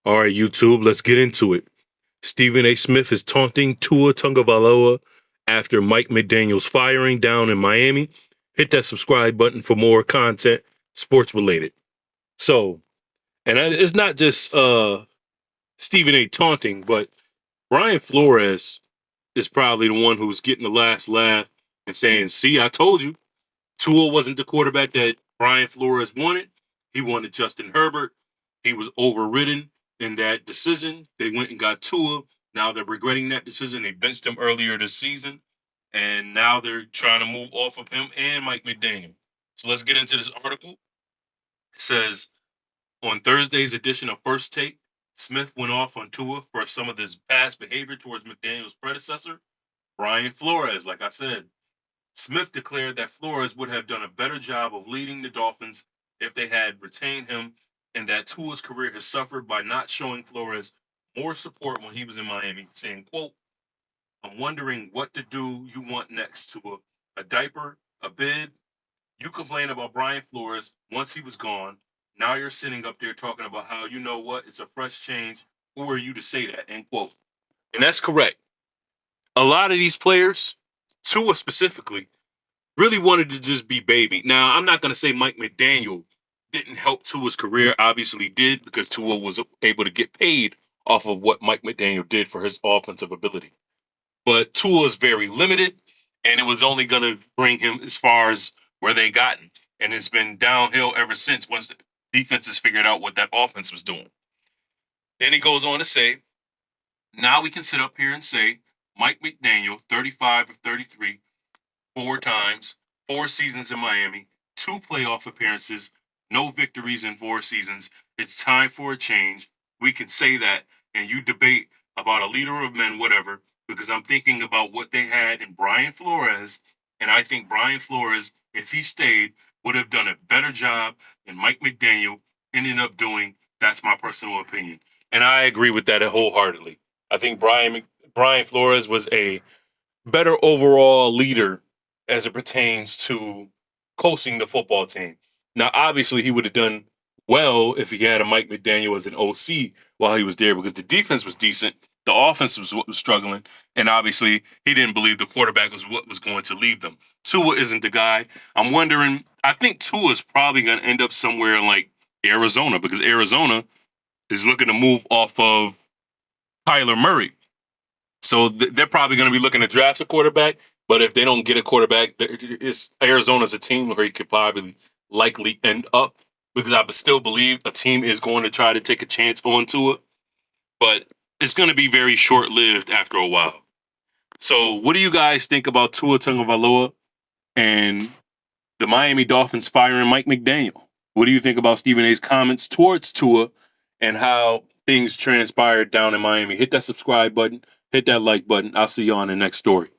All right, YouTube, let's get into it. Stephen A. Smith is taunting Tua Tagovailoa after Mike McDaniel's firing down in Miami. Hit that subscribe button for more content, sports related. So, and it's not just Stephen A. taunting, but Brian Flores is probably the one who's getting the last laugh and saying, "See, I told you, Tua wasn't the quarterback that Brian Flores wanted. He wanted Justin Herbert. He was overridden in that decision. They went and got Tua. Now they're regretting that decision. They benched him earlier this season, and now they're trying to move off of him and Mike McDaniel." So let's get into this article. It says, on Thursday's edition of First Take, Smith went off on Tua for some of his past behavior towards McDaniel's predecessor, Brian Flores. Like I said, Smith declared that Flores would have done a better job of leading the Dolphins if they had retained him, and that Tua's career has suffered by not showing Flores more support when he was in Miami, saying, quote, "I'm wondering what to do you want next, Tua. A diaper? A bid? You complain about Brian Flores once he was gone. Now you're sitting up there talking about how, you know what, it's a fresh change. Who are you to say that?" End quote. And that's correct. A lot of these players, Tua specifically, really wanted to just be baby. Now, I'm not going to say Mike McDaniel didn't help Tua's career. Obviously did, because Tua was able to get paid off of what Mike McDaniel did for his offensive ability. But Tua is very limited, and it was only going to bring him as far as where they gotten. And it's been downhill ever since once the defenses figured out what that offense was doing. Then he goes on to say, now we can sit up here and say Mike McDaniel, 35 of 33, 4 times, 4 seasons in Miami, 2 playoff appearances, no victories in 4 seasons. It's time for a change. We can say that, and you debate about a leader of men, whatever, because I'm thinking about what they had in Brian Flores, and I think Brian Flores, if he stayed, would have done a better job than Mike McDaniel ended up doing. That's my personal opinion. And I agree with that wholeheartedly. I think Brian Flores was a better overall leader as it pertains to coaching the football team. Now, obviously, he would have done well if he had a Mike McDaniel as an OC while he was there, because the defense was decent, the offense was what was struggling, and obviously he didn't believe the quarterback was what was going to lead them. Tua isn't the guy. I'm wondering, I think Tua is probably going to end up somewhere in like Arizona, because Arizona is looking to move off of Kyler Murray. So they're probably going to be looking to draft a quarterback. But if they don't get a quarterback, Arizona's a team where he could probably likely end up, because I still believe a team is going to try to take a chance onto it. But it's going to be very short lived after a while. So what do you guys think about Tua Tagovailoa and the Miami Dolphins firing Mike McDaniel? What do you think about Stephen A's comments towards Tua and how things transpired down in Miami? Hit that subscribe button. Hit that like button. I'll see you on the next story.